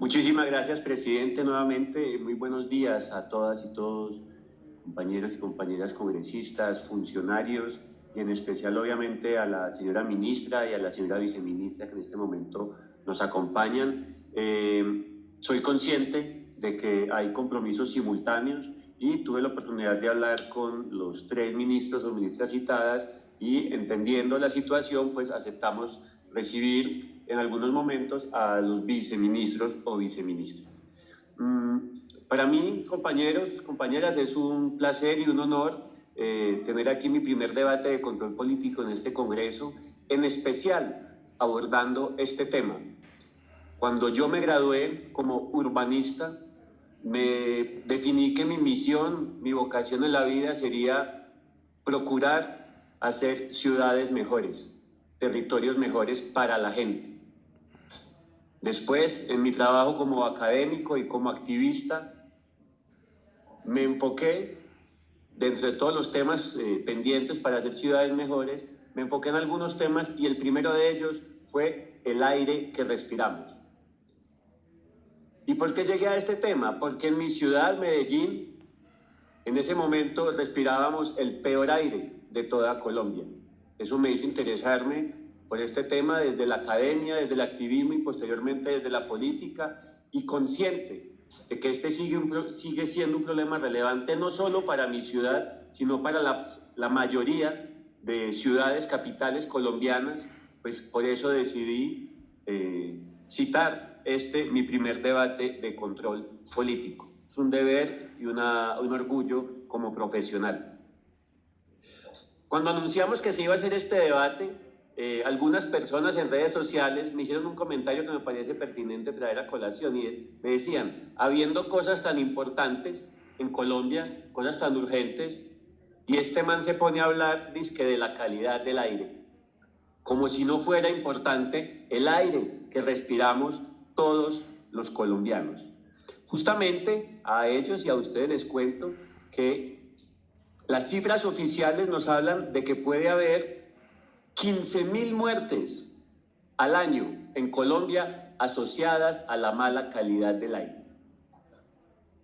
Muchísimas gracias, presidente. Nuevamente, muy buenos días a todas y todos, compañeros y compañeras congresistas, funcionarios, y en especial, obviamente, a la señora ministra y a la señora viceministra que en este momento nos acompañan. Soy consciente de que hay compromisos simultáneos y tuve la oportunidad de hablar con los tres ministros o ministras citadas y, entendiendo la situación, pues aceptamos recibir en algunos momentos a los viceministros o viceministras. Para mí, compañeros, compañeras, es un placer y un honor tener aquí mi primer debate de control político en este Congreso, en especial abordando este tema. Cuando yo me gradué como urbanista, me definí que mi misión, mi vocación en la vida sería procurar hacer ciudades mejores, territorios mejores para la gente. Después, en mi trabajo como académico y como activista, me enfoqué, dentro de todos los temas pendientes para hacer ciudades mejores, me enfoqué en algunos temas y el primero de ellos fue el aire que respiramos. ¿Y por qué llegué a este tema? Porque en mi ciudad, Medellín, en ese momento respirábamos el peor aire de toda Colombia. Eso me hizo interesarme por este tema desde la academia, desde el activismo y posteriormente desde la política, y consciente de que este sigue siendo un problema relevante no solo para mi ciudad, sino para la mayoría de ciudades capitales colombianas. Pues por eso decidí citar mi primer debate de control político. Es un deber y un orgullo como profesional. Cuando anunciamos que se iba a hacer este debate, algunas personas en redes sociales me hicieron un comentario que me parece pertinente traer a colación, y me decían, habiendo cosas tan importantes en Colombia, cosas tan urgentes, y este man se pone a hablar dizque de la calidad del aire, como si no fuera importante el aire que respiramos todos los colombianos. Justamente a ellos y a ustedes les cuento que las cifras oficiales nos hablan de que puede haber 15.000 muertes al año en Colombia asociadas a la mala calidad del aire.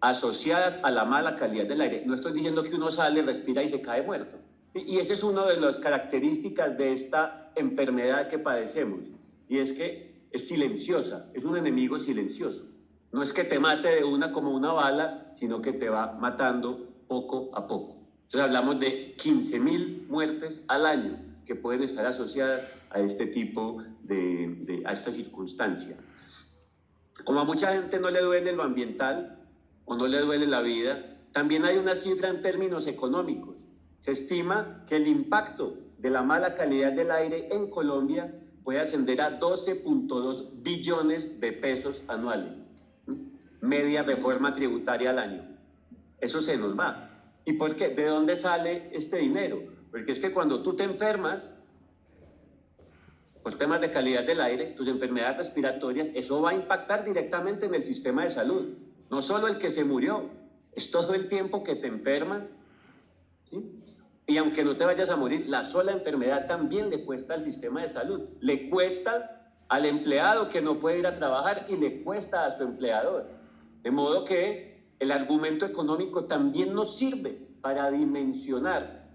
Asociadas a la mala calidad del aire. No estoy diciendo que uno sale, respira y se cae muerto. Y esa es una de las características de esta enfermedad que padecemos. Y es que es silenciosa, es un enemigo silencioso. No es que te mate de una como una bala, sino que te va matando poco a poco. Entonces hablamos de 15.000 muertes al año que pueden estar asociadas a este tipo a esta circunstancia. Como a mucha gente no le duele lo ambiental o no le duele la vida, también hay una cifra en términos económicos. Se estima que el impacto de la mala calidad del aire en Colombia puede ascender a 12.2 billones de pesos anuales. Media reforma tributaria al año. Eso se nos va. ¿Y por qué? ¿De dónde sale este dinero? Porque es que cuando tú te enfermas por temas de calidad del aire, tus enfermedades respiratorias, eso va a impactar directamente en el sistema de salud. No solo el que se murió, es todo el tiempo que te enfermas, ¿sí? Y aunque no te vayas a morir, la sola enfermedad también le cuesta al sistema de salud. Le cuesta al empleado que no puede ir a trabajar y le cuesta a su empleador. De modo que el argumento económico también nos sirve para dimensionar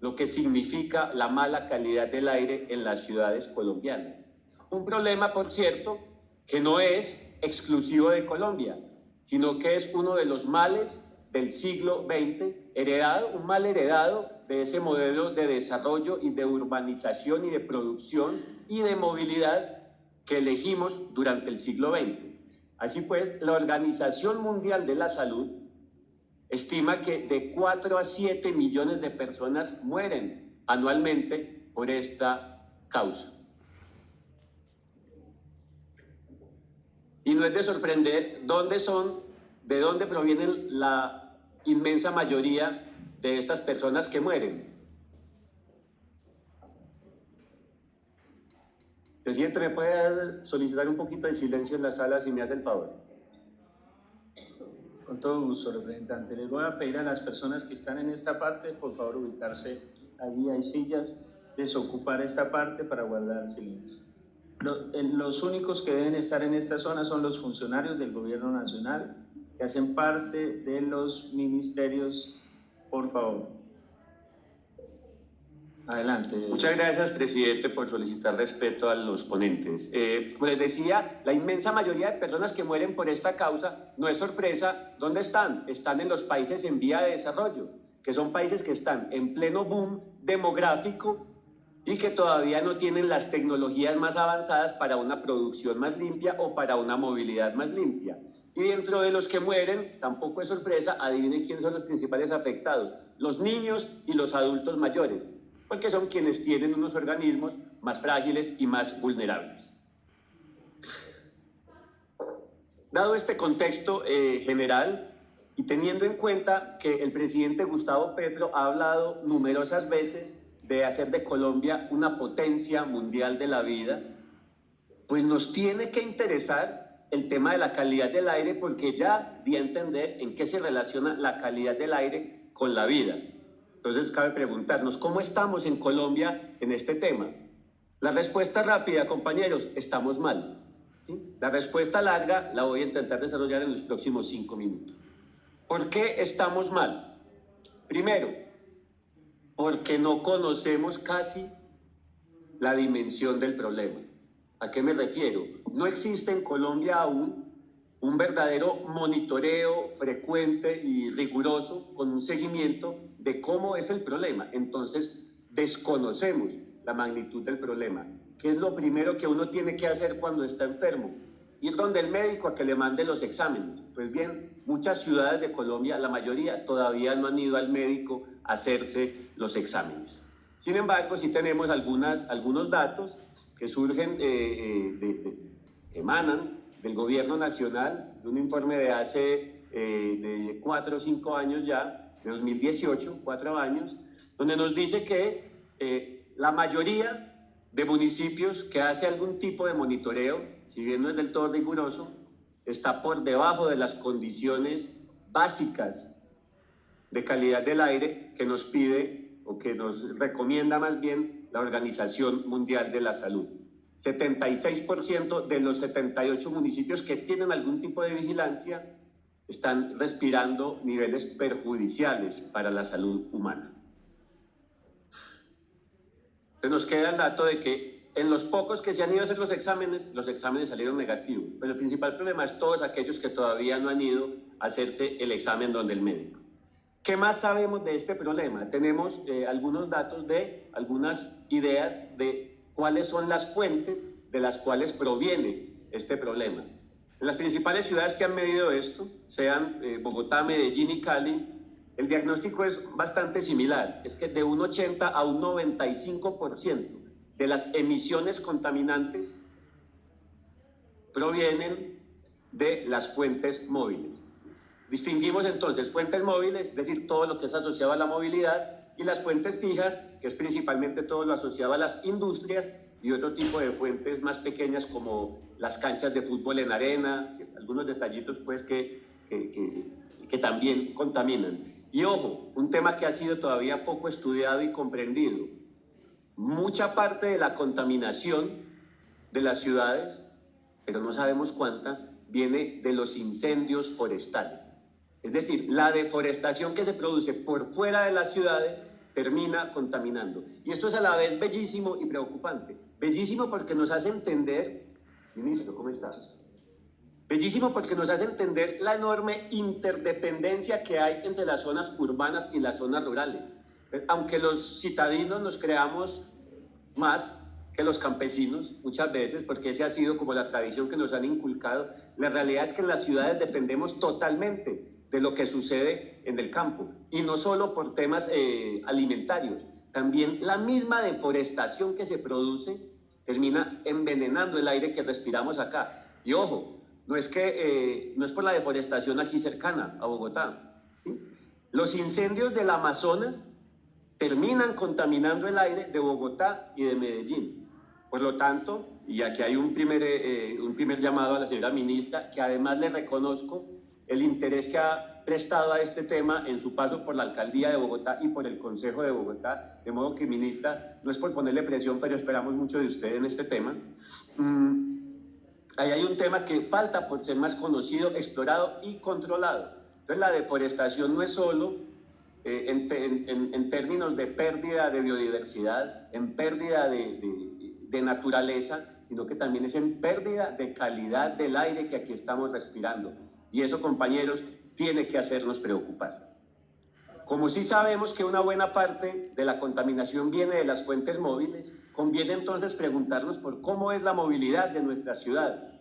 lo que significa la mala calidad del aire en las ciudades colombianas. Un problema, por cierto, que no es exclusivo de Colombia, sino que es uno de los males del siglo XX, un mal heredado de ese modelo de desarrollo y de urbanización y de producción y de movilidad que elegimos durante el siglo XX. Así pues, la Organización Mundial de la Salud estima que de 4 a 7 millones de personas mueren anualmente por esta causa. Y no es de sorprender de dónde provienen la inmensa mayoría de estas personas que mueren. Presidente, ¿me puede solicitar un poquito de silencio en la sala si me hace el favor? Con todo gusto, representante. Les voy a pedir a las personas que están en esta parte, por favor, ubicarse. Allí hay sillas, desocupar esta parte para guardar silencio. Los únicos que deben estar en esta zona son los funcionarios del gobierno nacional que hacen parte de los ministerios. Por favor. Adelante. Muchas gracias, presidente, por solicitar respeto a los ponentes. Como les decía, la inmensa mayoría de personas que mueren por esta causa, no es sorpresa, ¿dónde están? Están en los países en vía de desarrollo, que son países que están en pleno boom demográfico y que todavía no tienen las tecnologías más avanzadas para una producción más limpia o para una movilidad más limpia. Y dentro de los que mueren, tampoco es sorpresa, adivinen quiénes son los principales afectados: los niños y los adultos mayores, porque son quienes tienen unos organismos más frágiles y más vulnerables. Dado este contexto general y teniendo en cuenta que el presidente Gustavo Petro ha hablado numerosas veces de hacer de Colombia una potencia mundial de la vida, pues nos tiene que interesar el tema de la calidad del aire, porque ya di a entender en qué se relaciona la calidad del aire con la vida. Entonces cabe preguntarnos, ¿cómo estamos en Colombia en este tema? La respuesta rápida, compañeros: estamos mal. ¿Sí? La respuesta larga la voy a intentar desarrollar en los próximos 5 minutos. ¿Por qué estamos mal? Primero, porque no conocemos casi la dimensión del problema. ¿A qué me refiero? No existe en Colombia aún un verdadero monitoreo frecuente y riguroso con un seguimiento de cómo es el problema. Entonces, desconocemos la magnitud del problema. ¿Qué es lo primero que uno tiene que hacer cuando está enfermo? Ir donde el médico a que le mande los exámenes. Pues bien, muchas ciudades de Colombia, la mayoría, todavía no han ido al médico a hacerse los exámenes. Sin embargo, sí tenemos algunos datos que surgen, emanan del gobierno nacional, de un informe de hace de 4 o 5 años ya, de 2018, 4 años, donde nos dice que la mayoría de municipios que hace algún tipo de monitoreo, si bien no es del todo riguroso, está por debajo de las condiciones básicas de calidad del aire que nos pide o que nos recomienda más bien la Organización Mundial de la Salud. 76% de los 78 municipios que tienen algún tipo de vigilancia están respirando niveles perjudiciales para la salud humana. Entonces nos queda el dato de que en los pocos que se han ido a hacer los exámenes salieron negativos, pero el principal problema es todos aquellos que todavía no han ido a hacerse el examen donde el médico. ¿Qué más sabemos de este problema? Tenemos algunos datos algunas ideas de cuáles son las fuentes de las cuales proviene este problema. En las principales ciudades que han medido esto, sean Bogotá, Medellín y Cali, el diagnóstico es bastante similar. Es que de un 80 a un 95% de las emisiones contaminantes provienen de las fuentes móviles. Distinguimos entonces fuentes móviles, es decir, todo lo que es asociado a la movilidad, y las fuentes fijas, que es principalmente todo lo asociado a las industrias y otro tipo de fuentes más pequeñas como las canchas de fútbol en arena, algunos detallitos pues que también contaminan. Y ojo, un tema que ha sido todavía poco estudiado y comprendido: mucha parte de la contaminación de las ciudades, pero no sabemos cuánta, viene de los incendios forestales. Es decir, la deforestación que se produce por fuera de las ciudades termina contaminando. Y esto es a la vez bellísimo y preocupante. Bellísimo porque nos hace entender, ministro, ¿cómo estás? Bellísimo porque nos hace entender la enorme interdependencia que hay entre las zonas urbanas y las zonas rurales. Aunque los citadinos nos creamos más que los campesinos muchas veces, porque esa ha sido como la tradición que nos han inculcado, la realidad es que en las ciudades dependemos totalmente de lo que sucede en el campo, y no solo por temas alimentarios, también la misma deforestación que se produce termina envenenando el aire que respiramos acá. Y ojo, no es por la deforestación aquí cercana a Bogotá, ¿sí? Los incendios del Amazonas terminan contaminando el aire de Bogotá y de Medellín. Por lo tanto, y aquí hay un primer llamado a la señora ministra, que además le reconozco el interés que ha prestado a este tema en su paso por la alcaldía de Bogotá y por el Consejo de Bogotá, de modo que, ministra, no es por ponerle presión, pero esperamos mucho de usted en este tema. ahí hay un tema que falta por ser más conocido, explorado y controlado. Entonces la deforestación no es solo en términos de pérdida de biodiversidad, en pérdida de naturaleza, sino que también es en pérdida de calidad del aire que aquí estamos respirando. Y eso, compañeros, tiene que hacernos preocupar. Como sí sabemos que una buena parte de la contaminación viene de las fuentes móviles, conviene entonces preguntarnos por cómo es la movilidad de nuestras ciudades.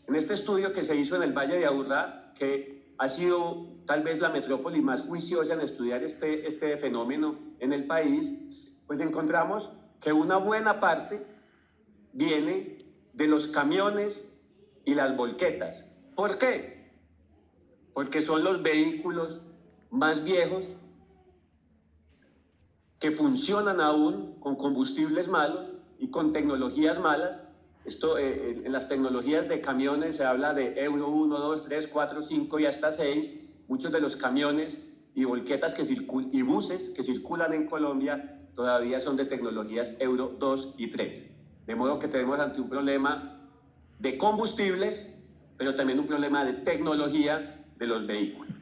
En este estudio que se hizo en el Valle de Aburrá, que ha sido tal vez la metrópoli más juiciosa en estudiar este fenómeno en el país, pues encontramos que una buena parte viene de los camiones y las volquetas. ¿Por qué? Porque son los vehículos más viejos que funcionan aún con combustibles malos y con tecnologías malas. Esto, en las tecnologías de camiones se habla de Euro 1, 2, 3, 4, 5 y hasta 6. Muchos de los camiones y volquetas y buses que circulan en Colombia todavía son de tecnologías Euro 2 y 3. De modo que tenemos ante un problema de combustibles, pero también un problema de tecnología de los vehículos.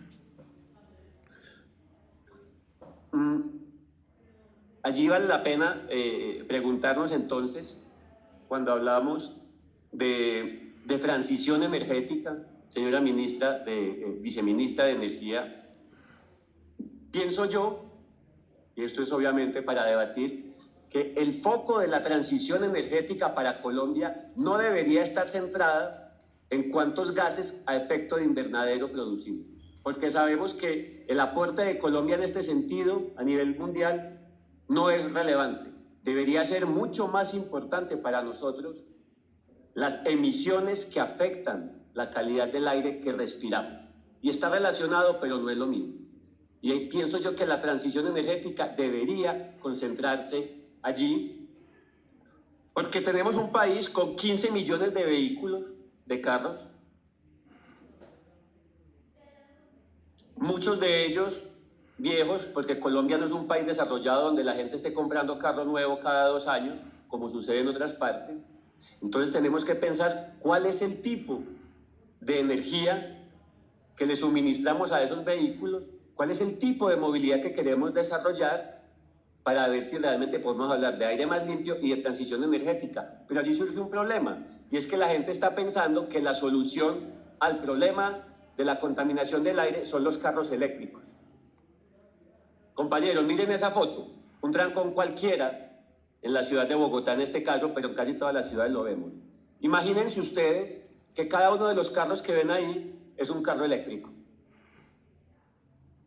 Allí vale la pena preguntarnos entonces, cuando hablamos de transición energética, señora ministra, viceministra de Energía, pienso yo, y esto es obviamente para debatir, que el foco de la transición energética para Colombia no debería estar centrada en cuántos gases a efecto de invernadero producimos, porque sabemos que el aporte de Colombia en este sentido a nivel mundial no es relevante. Debería ser mucho más importante para nosotros las emisiones que afectan la calidad del aire que respiramos. Y está relacionado, pero no es lo mismo. Y ahí pienso yo que la transición energética debería concentrarse allí, porque tenemos un país con 15 millones de vehículos, de carros, muchos de ellos viejos, porque Colombia no es un país desarrollado donde la gente esté comprando carro nuevo cada 2 años, como sucede en otras partes. Entonces tenemos que pensar cuál es el tipo de energía que le suministramos a esos vehículos, cuál es el tipo de movilidad que queremos desarrollar para ver si realmente podemos hablar de aire más limpio y de transición energética. Pero allí surge un problema, y es que la gente está pensando que la solución al problema de la contaminación del aire son los carros eléctricos. Compañeros, miren esa foto, un trancón cualquiera en la ciudad de Bogotá en este caso, pero en casi todas las ciudades lo vemos. Imagínense ustedes que cada uno de los carros que ven ahí es un carro eléctrico.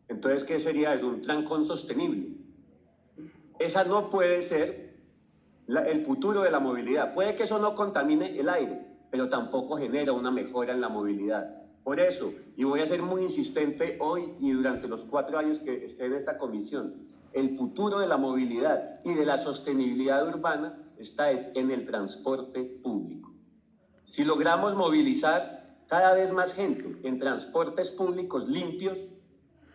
Entonces, ¿qué sería? Es un trancón sostenible. Esa no puede ser el futuro de la movilidad. Puede que eso no contamine el aire, pero tampoco genera una mejora en la movilidad. Por eso, y voy a ser muy insistente hoy y durante los 4 años que esté en esta comisión, el futuro de la movilidad y de la sostenibilidad urbana está en el transporte público. Si logramos movilizar cada vez más gente en transportes públicos limpios,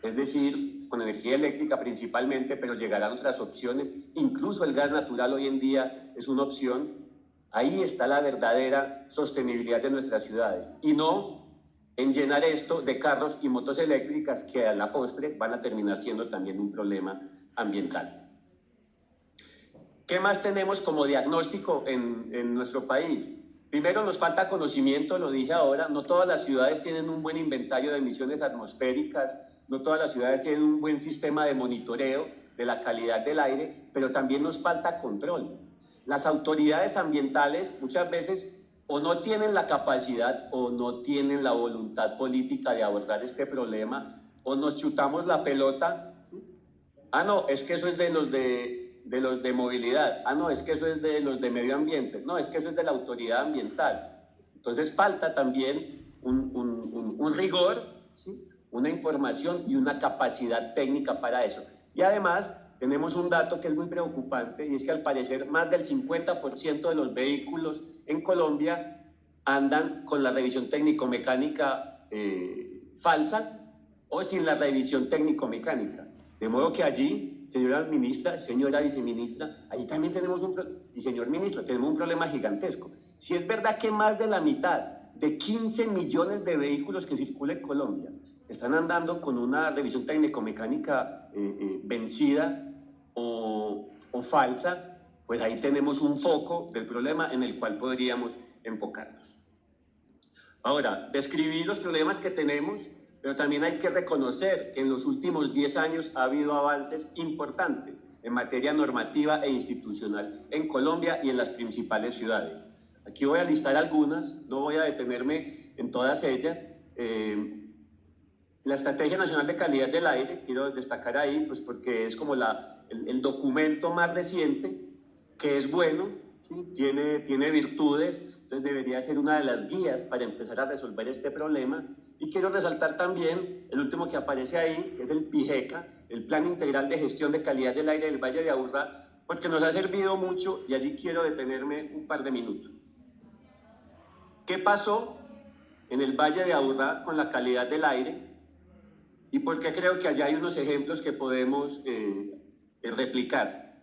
es decir, con energía eléctrica principalmente, pero llegarán otras opciones, incluso el gas natural hoy en día es una opción, ahí está la verdadera sostenibilidad de nuestras ciudades, y no en llenar esto de carros y motos eléctricas que a la postre van a terminar siendo también un problema ambiental. ¿Qué más tenemos como diagnóstico en nuestro país? Primero, nos falta conocimiento, lo dije ahora, no todas las ciudades tienen un buen inventario de emisiones atmosféricas, no todas las ciudades tienen un buen sistema de monitoreo de la calidad del aire, pero también nos falta control. Las autoridades ambientales muchas veces o no tienen la capacidad o no tienen la voluntad política de abordar este problema, o nos chutamos la pelota. ¿Sí? Ah, no, es que eso es de los de movilidad. Ah, no, es que eso es de los de medio ambiente. No, es que eso es de la autoridad ambiental. Entonces falta también un rigor, ¿sí? Una información y una capacidad técnica para eso. Y además tenemos un dato que es muy preocupante, y es que al parecer más del 50% de los vehículos en Colombia andan con la revisión técnico-mecánica falsa o sin la revisión técnico-mecánica. De modo que allí, señora ministra, señora viceministra, allí también tenemos y señor ministro, tenemos un problema gigantesco. Si es verdad que más de la mitad de 15 millones de vehículos que circulan en Colombia están andando con una revisión técnico-mecánica vencida o falsa, pues ahí tenemos un foco del problema en el cual podríamos enfocarnos. Ahora, describí los problemas que tenemos, pero también hay que reconocer que en los últimos 10 años ha habido avances importantes en materia normativa e institucional en Colombia y en las principales ciudades. Aquí voy a listar algunas, no voy a detenerme en todas ellas. La Estrategia Nacional de Calidad del Aire, quiero destacar ahí, pues porque es como el documento más reciente, que es bueno, ¿sí? tiene virtudes, entonces debería ser una de las guías para empezar a resolver este problema. Y quiero resaltar también el último que aparece ahí, que es el PIGECA, el Plan Integral de Gestión de Calidad del Aire del Valle de Aburrá, porque nos ha servido mucho y allí quiero detenerme un par de minutos. ¿Qué pasó en el Valle de Aburrá con la calidad del aire? ¿Y por qué creo que allá hay unos ejemplos que podemos replicar?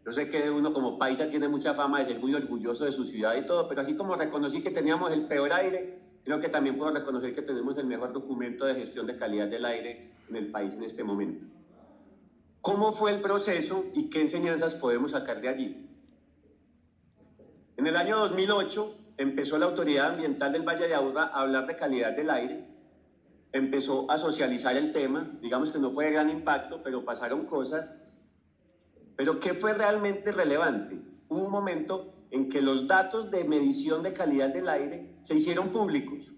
Yo sé que uno como paisa tiene mucha fama de ser muy orgulloso de su ciudad y todo, pero así como reconocí que teníamos el peor aire, creo que también puedo reconocer que tenemos el mejor documento de gestión de calidad del aire en el país en este momento. ¿Cómo fue el proceso y qué enseñanzas podemos sacar de allí? En el año 2008 empezó la Autoridad Ambiental del Valle de Aburrá a hablar de calidad del aire, empezó a socializar el tema, digamos que no fue de gran impacto, pero pasaron cosas. Pero ¿qué fue realmente relevante? Hubo un momento en que los datos de medición de calidad del aire se hicieron públicos.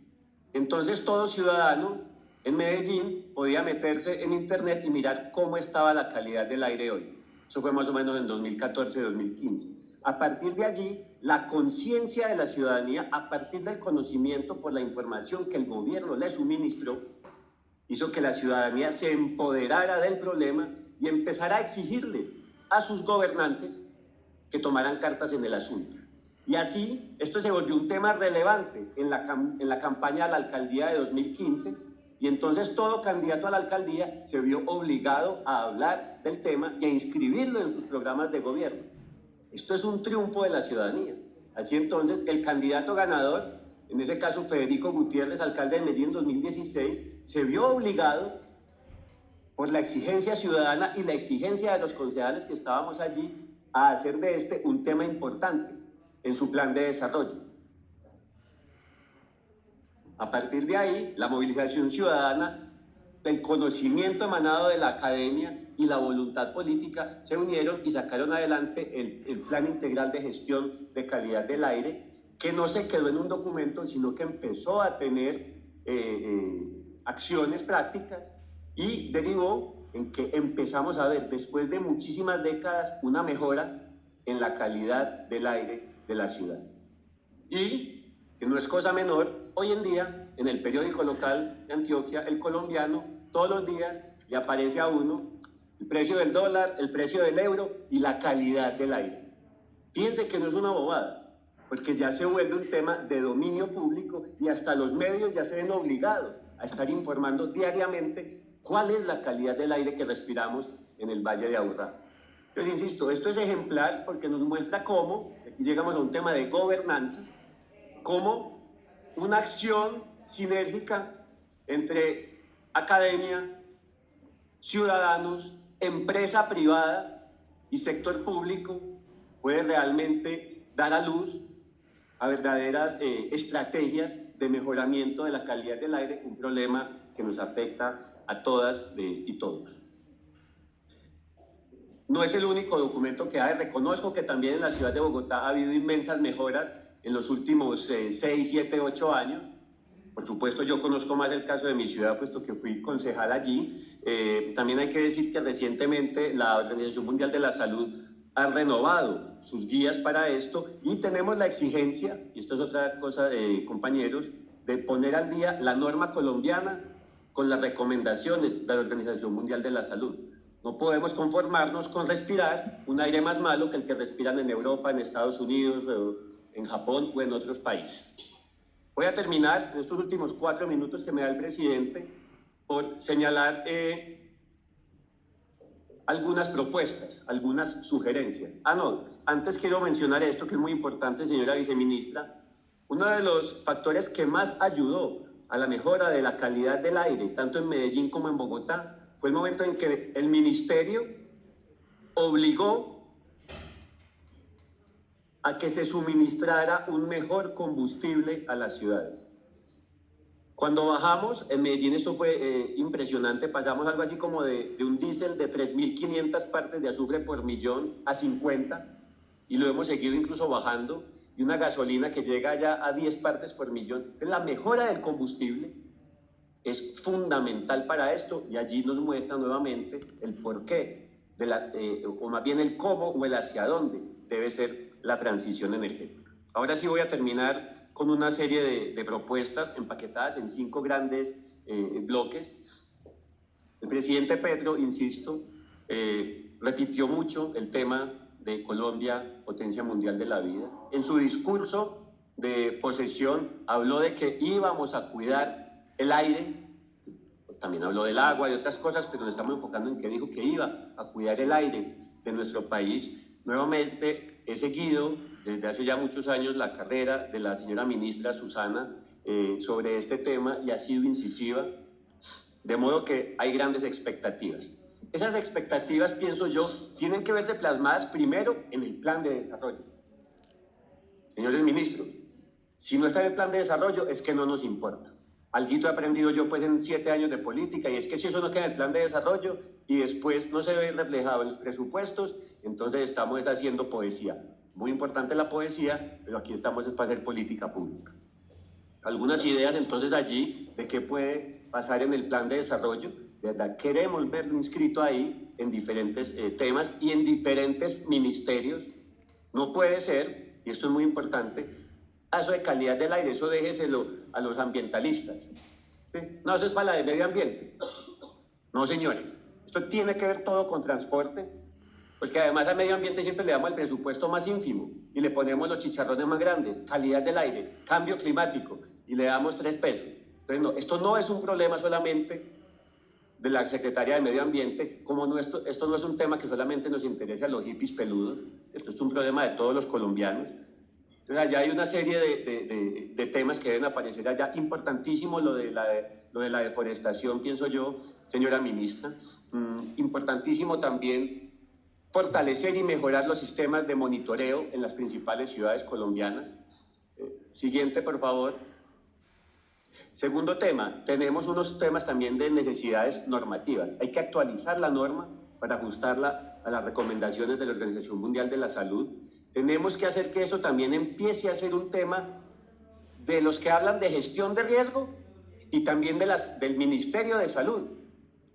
Entonces todo ciudadano en Medellín podía meterse en internet y mirar cómo estaba la calidad del aire hoy. Eso fue más o menos en 2014-2015. A partir de allí, la conciencia de la ciudadanía, a partir del conocimiento por la información que el gobierno le suministró, hizo que la ciudadanía se empoderara del problema y empezara a exigirle a sus gobernantes que tomaran cartas en el asunto. Y así, esto se volvió un tema relevante en la campaña a la alcaldía de 2015, y entonces todo candidato a la alcaldía se vio obligado a hablar del tema y a inscribirlo en sus programas de gobierno. Esto es un triunfo de la ciudadanía. Así entonces, el candidato ganador, en ese caso Federico Gutiérrez, alcalde de Medellín en 2016, se vio obligado por la exigencia ciudadana y la exigencia de los concejales que estábamos allí a hacer de este un tema importante en su plan de desarrollo. A partir de ahí, la movilización ciudadana, el conocimiento emanado de la academia y la voluntad política se unieron y sacaron adelante el Plan Integral de Gestión de Calidad del Aire, que no se quedó en un documento, sino que empezó a tener acciones prácticas y derivó en que empezamos a ver, después de muchísimas décadas, una mejora en la calidad del aire de la ciudad. Y, que no es cosa menor, hoy en día, en el periódico local de Antioquia, El Colombiano, todos los días le aparece a uno el precio del dólar, el precio del euro y la calidad del aire. Fíjense que no es una bobada, porque ya se vuelve un tema de dominio público y hasta los medios ya se ven obligados a estar informando diariamente cuál es la calidad del aire que respiramos en el Valle de Aburrá. Yo insisto, esto es ejemplar porque nos muestra cómo, aquí llegamos a un tema de gobernanza, cómo una acción sinérgica entre academia, ciudadanos, empresa privada y sector público puede realmente dar a luz a verdaderas estrategias de mejoramiento de la calidad del aire, un problema que nos afecta a todas y todos. No es el único documento que hay. Reconozco que también en la ciudad de Bogotá ha habido inmensas mejoras en los últimos 6, 7, 8 años. Por supuesto, yo conozco más el caso de mi ciudad, puesto que fui concejal allí. También hay que decir que recientemente la Organización Mundial de la Salud ha renovado sus guías para esto y tenemos la exigencia, y esto es otra cosa, compañeros, de poner al día la norma colombiana con las recomendaciones de la Organización Mundial de la Salud. No podemos conformarnos con respirar un aire más malo que el que respiran en Europa, en Estados Unidos, en Japón o en otros países. Voy a terminar en estos últimos 4 minutos que me da el presidente por señalar algunas propuestas, algunas sugerencias. No, antes quiero mencionar esto que es muy importante, señora viceministra. Uno de los factores que más ayudó a la mejora de la calidad del aire, tanto en Medellín como en Bogotá, fue el momento en que el ministerio obligó a que se suministrara un mejor combustible a las ciudades. Cuando bajamos, en Medellín esto fue impresionante, pasamos algo así como de un diésel de 3.500 partes de azufre por millón a 50, y lo hemos seguido incluso bajando, y una gasolina que llega ya a 10 partes por millón. La mejora del combustible es fundamental para esto, y allí nos muestra nuevamente el porqué, o más bien el cómo o el hacia dónde debe ser la transición energética. Ahora sí voy a terminar con una serie de propuestas empaquetadas en 5 grandes bloques. El presidente Petro, insisto, repitió mucho el tema de Colombia, potencia mundial de la vida. En su discurso de posesión habló de que íbamos a cuidar el aire, también habló del agua y otras cosas, pero nos estamos enfocando en que dijo que iba a cuidar el aire de nuestro país. Nuevamente he seguido desde hace ya muchos años la carrera de la señora ministra Susana sobre este tema, y ha sido incisiva, de modo que hay grandes expectativas. Esas expectativas, pienso yo, tienen que verse plasmadas primero en el plan de desarrollo. Señores ministros, si no está en el plan de desarrollo es que no nos importa. Alguito he aprendido yo pues en 7 años de política, y es que si eso no queda en el plan de desarrollo y después no se ve reflejado en los presupuestos, entonces estamos haciendo poesía. Muy importante la poesía, pero aquí estamos para hacer política pública. Algunas ideas entonces allí de qué puede pasar en el plan de desarrollo. De verdad, queremos verlo inscrito ahí en diferentes temas y en diferentes ministerios. No puede ser, y esto es muy importante, eso de calidad del aire, eso déjeselo a los ambientalistas. ¿Sí? No, eso es para la de medio ambiente. No, señores, esto tiene que ver todo con transporte, porque además al medio ambiente siempre le damos el presupuesto más ínfimo y le ponemos los chicharrones más grandes: calidad del aire, cambio climático, y le damos 3 pesos. Entonces, no, esto no es un problema solamente de la Secretaría de Medio Ambiente, como no, esto no es un tema que solamente nos interese a los hippies peludos, esto es un problema de todos los colombianos. Entonces, allá hay una serie de temas que deben aparecer allá, importantísimo lo de la deforestación, pienso yo, señora ministra. Importantísimo también fortalecer y mejorar los sistemas de monitoreo en las principales ciudades colombianas. Siguiente, por favor. Segundo tema, tenemos unos temas también de necesidades normativas. Hay que actualizar la norma para ajustarla a las recomendaciones de la Organización Mundial de la Salud. Tenemos que hacer que esto también empiece a ser un tema de los que hablan de gestión de riesgo y también del Ministerio de Salud,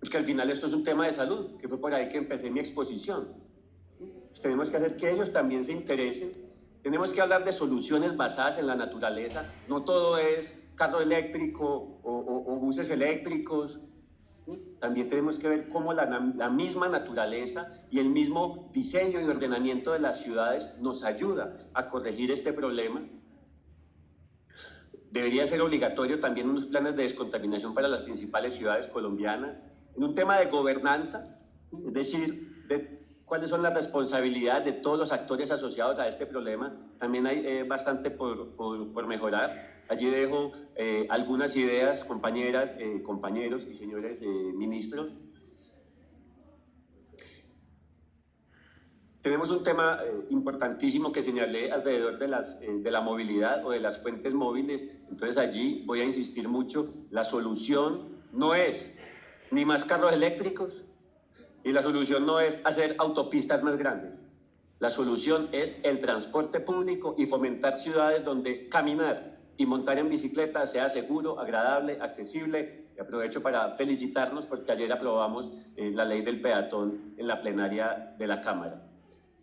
porque al final esto es un tema de salud, que fue por ahí que empecé mi exposición. Pues tenemos que hacer que ellos también se interesen. Tenemos que hablar de soluciones basadas en la naturaleza. No todo es carro eléctrico o buses eléctricos. También tenemos que ver cómo la misma naturaleza y el mismo diseño y ordenamiento de las ciudades nos ayuda a corregir este problema. Debería ser obligatorio también unos planes de descontaminación para las principales ciudades colombianas. En un tema de gobernanza, es decir, de cuáles son las responsabilidades de todos los actores asociados a este problema, también hay bastante por mejorar. Allí dejo algunas ideas, compañeras, compañeros y señores ministros. Tenemos un tema importantísimo que señalé alrededor de la movilidad o de las fuentes móviles. Entonces allí voy a insistir mucho. La solución no es ni más carros eléctricos, y la solución no es hacer autopistas más grandes. La solución es el transporte público y fomentar ciudades donde caminar y montar en bicicleta sea seguro, agradable, accesible. Y aprovecho para felicitarnos porque ayer aprobamos la ley del peatón en la plenaria de la Cámara.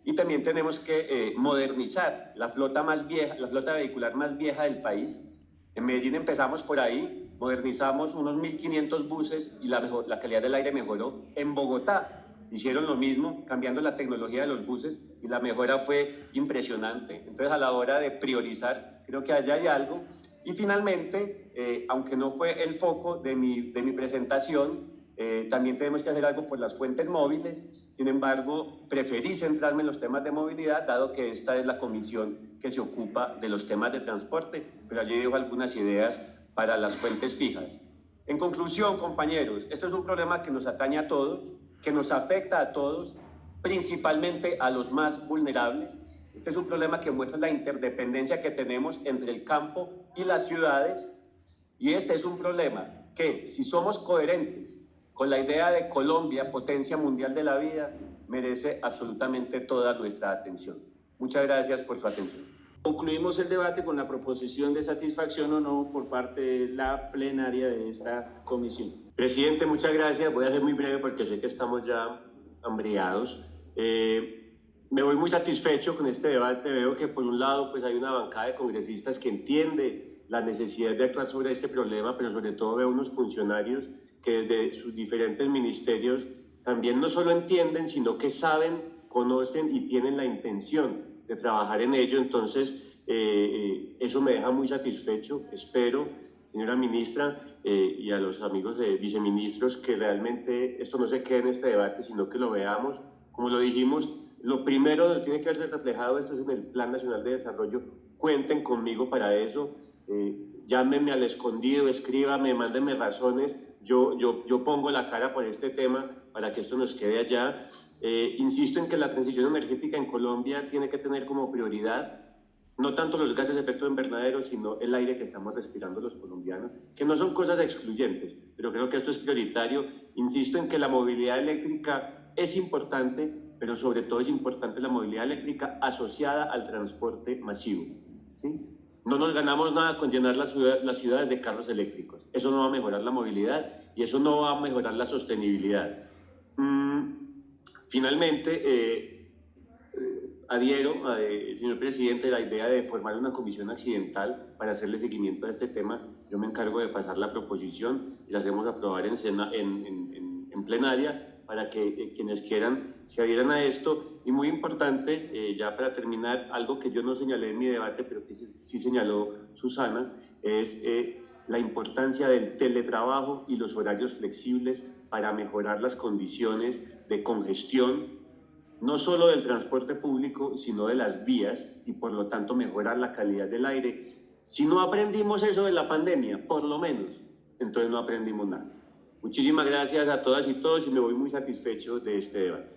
Y también tenemos que modernizar la flota más vieja, la flota vehicular más vieja del país. En Medellín empezamos por ahí, modernizamos unos 1.500 buses y la calidad del aire mejoró. En Bogotá hicieron lo mismo, cambiando la tecnología de los buses, y la mejora fue impresionante. Entonces, a la hora de priorizar, creo que allá hay algo. Y finalmente, aunque no fue el foco de mi presentación, También tenemos que hacer algo por las fuentes móviles. Sin embargo, preferí centrarme en los temas de movilidad, dado que esta es la comisión que se ocupa de los temas de transporte, pero allí dejo algunas ideas para las fuentes fijas. En conclusión, compañeros, esto es un problema que nos atañe a todos, que nos afecta a todos, principalmente a los más vulnerables. Este es un problema que muestra la interdependencia que tenemos entre el campo y las ciudades, y este es un problema que, si somos coherentes con la idea de Colombia, potencia mundial de la vida, merece absolutamente toda nuestra atención. Muchas gracias por su atención. Concluimos el debate con la proposición de satisfacción o no por parte de la plenaria de esta comisión. Presidente, muchas gracias. Voy a ser muy breve porque sé que estamos ya hambriados. Me voy muy satisfecho con este debate. Veo que por un lado pues hay una bancada de congresistas que entiende la necesidad de actuar sobre este problema, pero sobre todo veo unos funcionarios que desde sus diferentes ministerios también no solo entienden, sino que saben, conocen y tienen la intención de trabajar en ello. Entonces, eso me deja muy satisfecho. Espero, señora ministra, y a los amigos de viceministros, que realmente esto no se quede en este debate, sino que lo veamos. Como lo dijimos, lo primero que tiene que verse reflejado esto es en el Plan Nacional de Desarrollo. Cuenten conmigo para eso. Llámenme al escondido, escríbame, mándenme razones. Yo pongo la cara por este tema para que esto nos quede allá. Insisto en que la transición energética en Colombia tiene que tener como prioridad no tanto los gases de efecto invernadero, sino el aire que estamos respirando los colombianos, que no son cosas excluyentes, pero creo que esto es prioritario. Insisto en que la movilidad eléctrica es importante, pero sobre todo es importante la movilidad eléctrica asociada al transporte masivo, ¿sí? No nos ganamos nada con llenar las ciudades de carros eléctricos. Eso no va a mejorar la movilidad y eso no va a mejorar la sostenibilidad. Finalmente, adhiero, señor presidente, la idea de formar una comisión accidental para hacerle seguimiento a este tema. Yo me encargo de pasar la proposición y la hacemos aprobar en plenaria para que quienes quieran se adhieran a esto. Y muy importante, ya para terminar, algo que yo no señalé en mi debate, pero que sí señaló Susana, es la importancia del teletrabajo y los horarios flexibles para mejorar las condiciones de congestión, no solo del transporte público, sino de las vías, y por lo tanto mejorar la calidad del aire. Si no aprendimos eso de la pandemia, por lo menos, entonces no aprendimos nada. Muchísimas gracias a todas y todos y me voy muy satisfecho de este debate.